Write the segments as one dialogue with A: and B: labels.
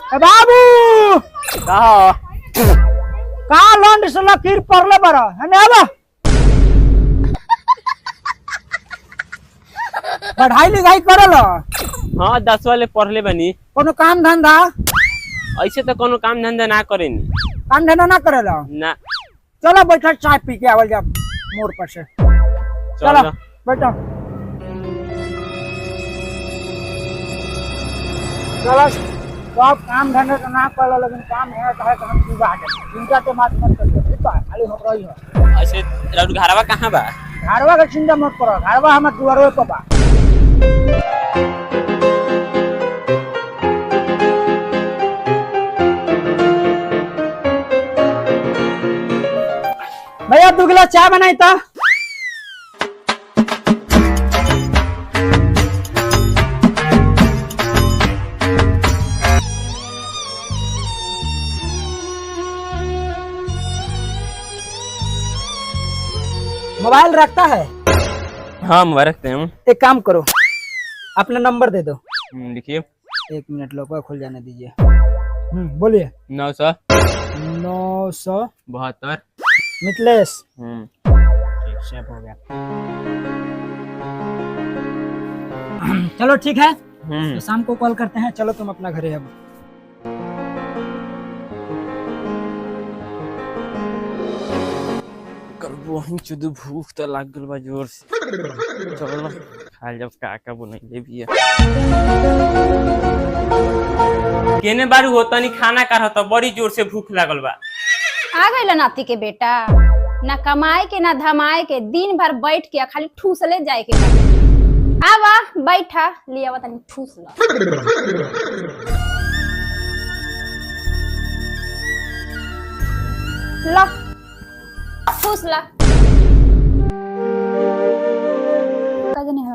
A: ए बाबू
B: कहा
A: का लौंड से लकीर पड़ले बड़ा है ना बा पढ़ाई लिखाई करल
B: हाँ 10 वाले पढ़ले बनी।
A: कोनो काम धंधा
B: ऐसे तो कोनो काम धंधा ना करेनी।
A: काम धंधा ना करेला
B: ना।
A: चलो बैठा चाय पी के आवल जा मोड़ पर से। चलो बैठो चलो सब काम धंधा तो ना कर लेकिन काम है तो हम की बात है चिंता तो मत कर ठीक है खाली हो रही है।
B: ऐसे राउर घरवा कहाँ बा?
A: घरवा का चिंता मत करो घरवा हमर दुआरे पे बा। भैया 2 गिलास चाय बनाई था। मोबाइल रखता है?
B: हाँ मोबाइल रखते हैं।
A: एक काम करो अपना नंबर दे दो।
B: लिखिए।
A: 1 मिनट लोग खुल जाने दीजिए। बोलिए।
B: 972
A: मिथिलेश। ठीक से हो गया। चलो ठीक है तो शाम को कॉल करते हैं। चलो तुम अपना घरे अब।
B: वहीं चुद भूख तो लाग गल बा जोर से। चलो खा जब काका बनैले भी केने बारू होता नहीं खाना का रहता बड़ी जोर से भूख लागल बा।
C: आ गइल नाती के बेटा ना कमाए के ना धमाए के दिन भर बैठ के खाली ठूसले जाए के आवा बैठा लिया वा तनी ठूस ला ठूस ला।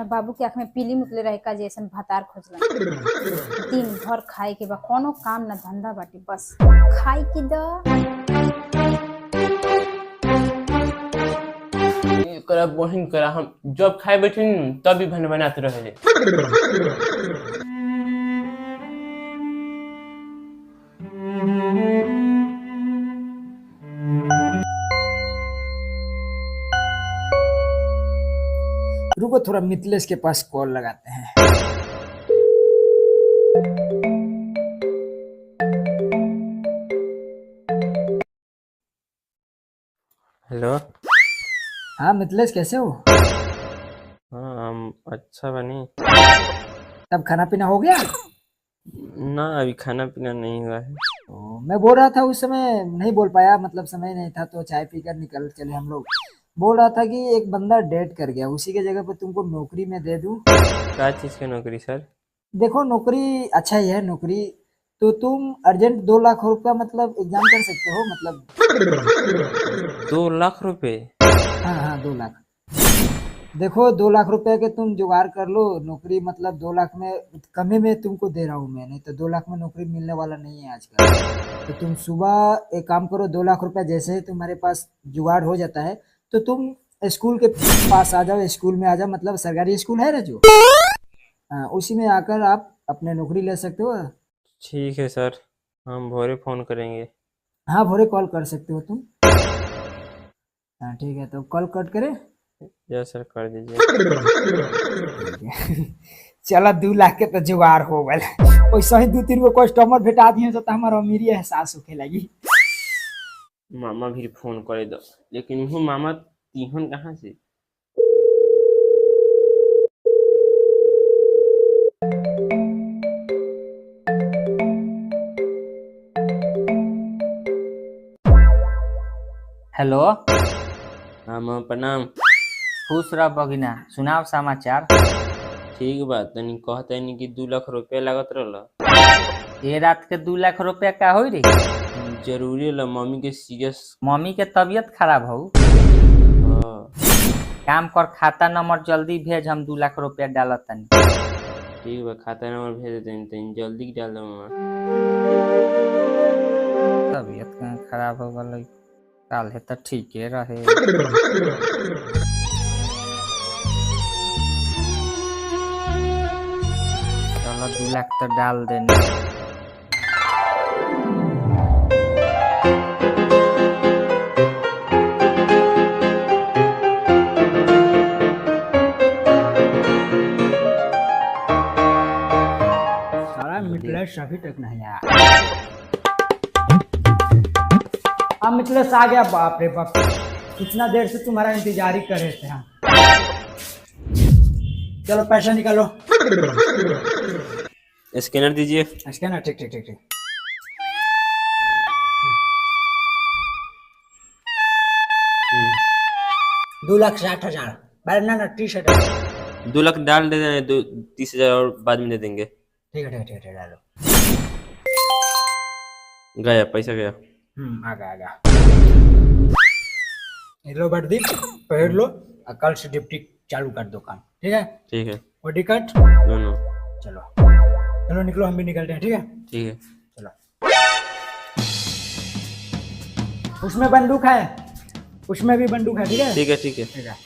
C: बाबू के आँख में पीली मुतले रहे का जैसन भतार खोजला। दिन भर खाए के बा कोनो काम ना धंधा बाटी बस खाए की द
B: करा बहिन करा हम जब खाए बैठे तभी बन बनाते रहे।
A: रुको थोड़ा मिथिलेश के पास कॉल लगाते हैं।
B: हेलो।
A: हाँ मिथिलेश कैसे हो?
B: हाँ हम अच्छा बनी।
A: तब खाना पीना हो गया?
B: ना अभी खाना पीना नहीं हुआ है।
A: मैं बोल रहा था उस समय नहीं बोल पाया मतलब समय नहीं था तो चाय पीकर निकल चले हम लोग। बोल रहा था कि एक बंदा डेट कर गया उसी के जगह पर तुमको नौकरी में दे दूं।
B: क्या चीज की नौकरी सर?
A: देखो नौकरी अच्छा ही है नौकरी तो तुम अर्जेंट 2 लाख रुपया मतलब एग्जाम कर सकते हो मतलब
B: 2 लाख रुपए?
A: हाँ 2 लाख। देखो 2 लाख रुपया के तुम जुगाड़ कर लो नौकरी मतलब 2 लाख में कमी में तुमको दे रहा हूँ मैं नहीं तो 2 लाख में नौकरी मिलने वाला नहीं है आजकल। तो तुम सुबह एक काम करो 2 लाख रुपया जैसे ही तुम्हारे पास जुगाड़ हो जाता है तो तुम स्कूल के पास आ जाओ। स्कूल में आ जाओ मतलब सरकारी स्कूल है ना जो उसी में आकर आप अपने नौकरी ले सकते हो।
B: ठीक है सर हम भोरे फोन करेंगे।
A: हाँ भोरे कॉल कर सकते हो तुम। हाँ ठीक है तो कॉल कट करे।
B: या सर कर दीजिए।
A: चलो 2 लाख के तो जुगाड़ हो गए वैसे ही 2-3 गो कस्टमर भेटा दिए तो हमारा अमीरी एहसास होके लगी।
B: मामा भी फोन करे दो लेकिन वो मामा तीहन कहाँ से?
D: हेलो।
B: हाँ मामा प्रणाम।
D: खुश रह बगिना सुनाव समाचार।
B: ठीक बा तनी कहते नहीं कि 2 लाख रुपया लागत रहला।
D: ये रात के 2 लाख रुपया का हो रे?
B: जरूरी ला मम्मी के सीरियस।
D: मम्मी के तबीयत खराब हो। काम कर खाता नंबर जल्दी भेज हम 2 लाख रुपया डालत तनी।
B: ठीक बा खाता नंबर भेज देते जल्दी डाल दो मामा।
D: तबीयत खराब हो गई काल है तो ठीक रहे। चलो 2 लाख तो डाल देने।
A: ब्लश अभी तक नहीं आया। अब मिथलेश आ गया। बाप रे बाप, इतना देर से तुम्हारा इंतजार ही कर रहे थे हम। चलो पैसा निकालो।
B: स्कैनर दीजिए।
A: स्कैनर, ठीक ठीक ठीक ठीक। 2,60,000। ना 30,000।
B: 2 लाख डाल दे दें, 30,000 और बाद में दे देंगे।
A: ठीक है ठीक है ठीक है, डालो।
B: गया पैसा गया।
A: आ गया। ये लो वर्दी, पहन लो और कल से ड्यूटी चालू कर दो काम, ठीक है?
B: ठीक है।
A: बॉडी कट
B: दोनों।
A: चलो चलो निकलो, हम भी निकलते हैं, ठीक है?
B: ठीक है।
A: चलो। उसमें बंदूक है, उसमें भी बंदूक है, ठीक है?
B: ठीक है ठीक है।
A: ठीक है।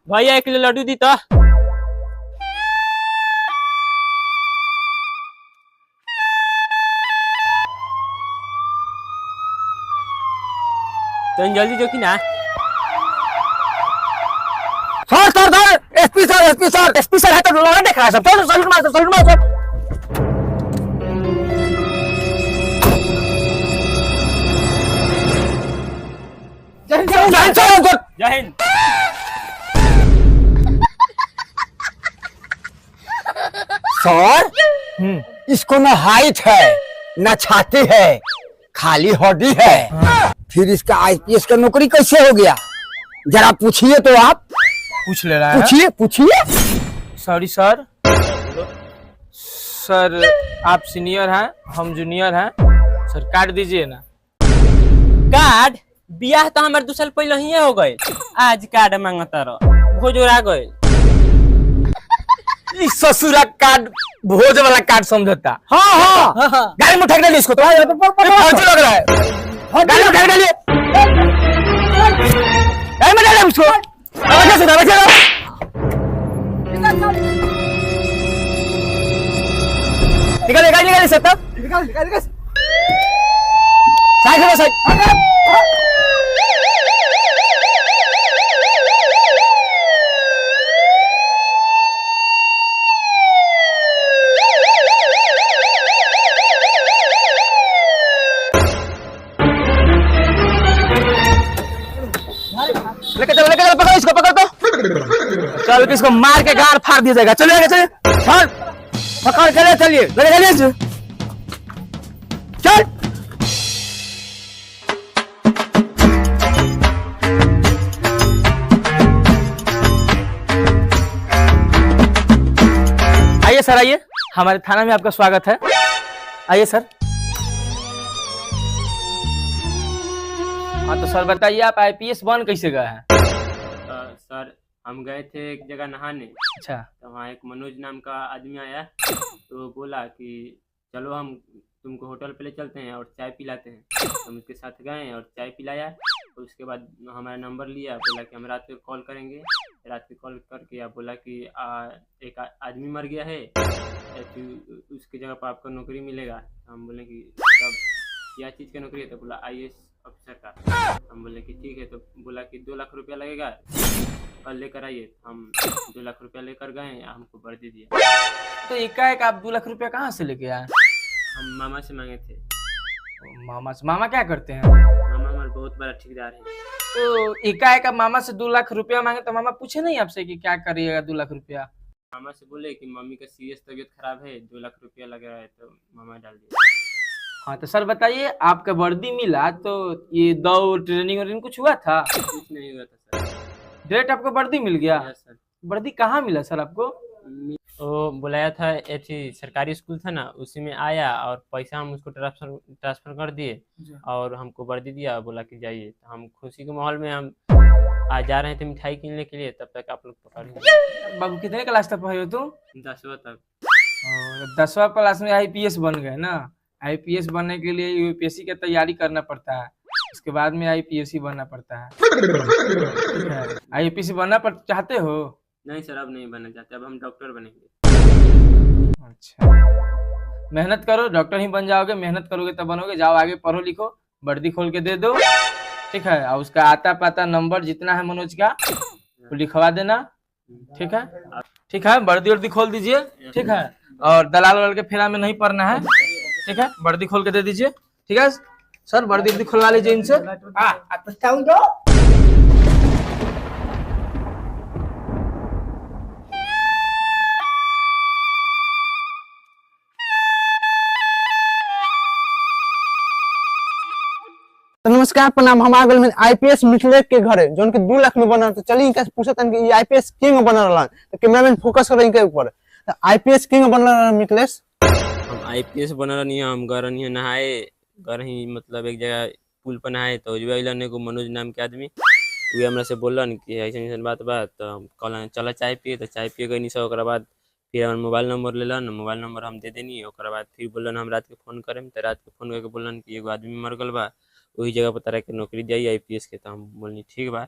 B: भैया 1 किलो लड्डू दी तो। तुम जल्दी जो कि ना।
E: सर एसपी सर है तो लोग देख रहा है सब। चलो सल्यूट मारो सब।
B: जय हिंद।
E: सर इसको न हाइट है न छाती है, खाली हड्डी है। फिर इसका आईपीएस का नौकरी कैसे हो गया? जरा पूछिए तो आप।
D: पूछ ले रहा है।
E: पूछिए।
D: Sorry sir. सर आप सीनियर हैं, हम जूनियर हैं। सर कार्ड दीजिए ना।
B: कार्ड बियाह तो हमारे 2 साल पहले ही हो गए। आज कार्ड मांगता रहो, भोजोरा गए।
E: ससुरा कार्ड भोज वाला कार्ड समझता। हाँ गाड़ी में उठा के इसको तो फर्जी लग रहा है। गाड़ी में उठा के डालिए, गाड़ी में डालिए उसको। निकालिए सब निकाल। साइड। लेके चलो पकड़ो इसको, पकड़ तो। चल इसको मार के गाड़ फाड़ दिया जाएगा। चलिए चल पकड़ के चलिए चल। आइए सर, आइए, हमारे थाना में आपका स्वागत है। आइए सर।
D: हाँ तो सर बताइए, आप आईपीएस बन कैसे गए हैं?
B: सर हम गए थे एक जगह नहाने।
D: अच्छा।
B: तो वहाँ एक मनोज नाम का आदमी आया, तो बोला कि चलो हम तुमको होटल पे ले चलते हैं और चाय पिलाते हैं। हम उसके साथ गए और चाय पिलाया। तो उसके बाद हमारा नंबर लिया, बोला कि हम रात को कॉल करेंगे। रात को कॉल करके आप बोला कि एक आदमी मर गया है, उसकी जगह पर आपको नौकरी मिलेगा। हम बोले कि तब क्या चीज़ की नौकरी है? तो बोला IAS ऑफिसर का। हम बोले कि ठीक है। तो बोला कि 2 लाख रुपया लगेगा, कल लेकर आइए। हम 2 लाख रुपया लेकर गए, हमको वर्दी दिया।
D: तो एकाएक आप 2 लाख रुपया कहाँ से लेके आए?
B: हम मामा से मांगे थे।
D: मामा से? मामा क्या करते हैं?
B: मामा हमारे बहुत बड़ा ठेकेदार है।
D: तो एकाएक आप मामा से 2 लाख रुपया मांगे तो मामा पूछे नहीं आपसे कि क्या करिएगा 2 लाख रुपया?
B: मामा से बोले कि मम्मी का सीरियस तबीयत खराब है, 2 लाख रुपया लग रहा है, तो मामा डाल दिया।
D: हाँ तो सर बताइए, आपका वर्दी मिला तो ये दौड़ ट्रेनिंग कुछ हुआ था?
B: कुछ नहीं हुआ था सर।
D: डायरेक्ट आपको वर्दी मिल गया?
B: सर
D: वर्दी कहाँ मिला सर आपको?
B: वो बुलाया था, ऐसी सरकारी स्कूल था ना, उसी में आया और पैसा हम उसको ट्रांसफर कर दिए और हमको वर्दी दिया, बोला कि जाइए। तो हम खुशी के माहौल में हम आज जा रहे थे मिठाई किनने के लिए, तब तक आप लोग पकड़ लिए।
D: बाबू कितने क्लास तक पढ़े हो तुम?
B: 10वां तक।
D: 10वां क्लास में आईपीएस बन गए ना। आईपीएस बनने के लिए यूपीएससी की तैयारी करना पड़ता है, उसके बाद में आईपीएससी बनना पड़ता है। ठीक है, आईपीएससी बनना चाहते हो?
B: नहीं सर, अब नहीं बनना चाहते, अब हम डॉक्टर बनेंगे।
D: अच्छा, मेहनत करो, डॉक्टर ही बन जाओगे। मेहनत करोगे तब बनोगे। जाओ आगे पढ़ो लिखो, वर्दी खोल के दे दो। ठीक है, और उसका आता पाता नंबर जितना है मनोज का वो लिखवा देना। ठीक है, ठीक है, वर्दी वर्दी खोल दीजिए। ठीक है, और दलाल वाल के फेरा में नहीं पड़ना है। ठीक है, वर्दी खोल के दे दीजिए। ठीक है सर, वर्दी वर्दी खुलवा लीजिए इनसे।
F: तो नमस्कार प्रणाम। हम आ गए आईपीएस मिथिलेश के घरे जो उनके 2 लाख में बना। तो चलिए इनका पूछा था कि आईपीएस किंग बन रहा। तो कैमरामैन फोकस करें इनके ऊपर। तो आईपीएस किंग बन रहा मिथिलेश।
B: हम आईपीएस बन रही है, हम घर नहीं नहाए, घर ही मतलब एक जगह पुल पर नहाए तो ने को मनोज नाम के आदमी वे हमरा से बोलन कि ऐसा बात बा। तो हम कहल चल चाय पिए, तो चाय पिए गई सब। बाद फिर हमारे मोबाइल नंबर लेलन, मोबाइल नंबर हम दे देनी। बाद फिर बोलन हम रात के फोन करें, तो रात के फोन करके बोलन कि एगो आदमी मर गल बा, वही जगह पर तरह के नौकरी जाइए आईपीएस के। तो हम बोलनी ठीक बा।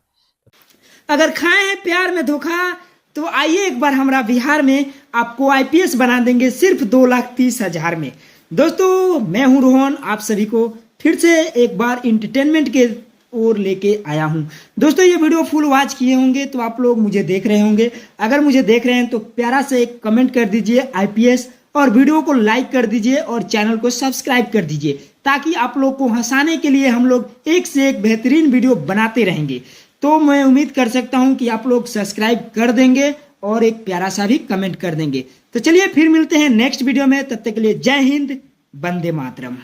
G: अगर खाए हैं प्यार में धोखा तो आइए एक बार हमारा बिहार में आपको आईपीएस बना देंगे सिर्फ 2,30,000 में। दोस्तों मैं हूं रोहन, आप सभी को फिर से एक बार इंटरटेनमेंट के ओर लेके आया हूं। दोस्तों ये वीडियो फुल वॉच किए होंगे तो आप लोग मुझे देख रहे होंगे। अगर मुझे देख रहे हैं तो प्यारा से एक कमेंट कर दीजिए आईपीएस, और वीडियो को लाइक कर दीजिए और चैनल को सब्सक्राइब कर दीजिए, ताकि आप लोग को हंसाने के लिए हम लोग एक से एक बेहतरीन वीडियो बनाते रहेंगे। तो मैं उम्मीद कर सकता हूं कि आप लोग सब्सक्राइब कर देंगे और एक प्यारा सा भी कमेंट कर देंगे। तो चलिए फिर मिलते हैं नेक्स्ट वीडियो में, तब तक के लिए जय हिंद, वंदे मातरम।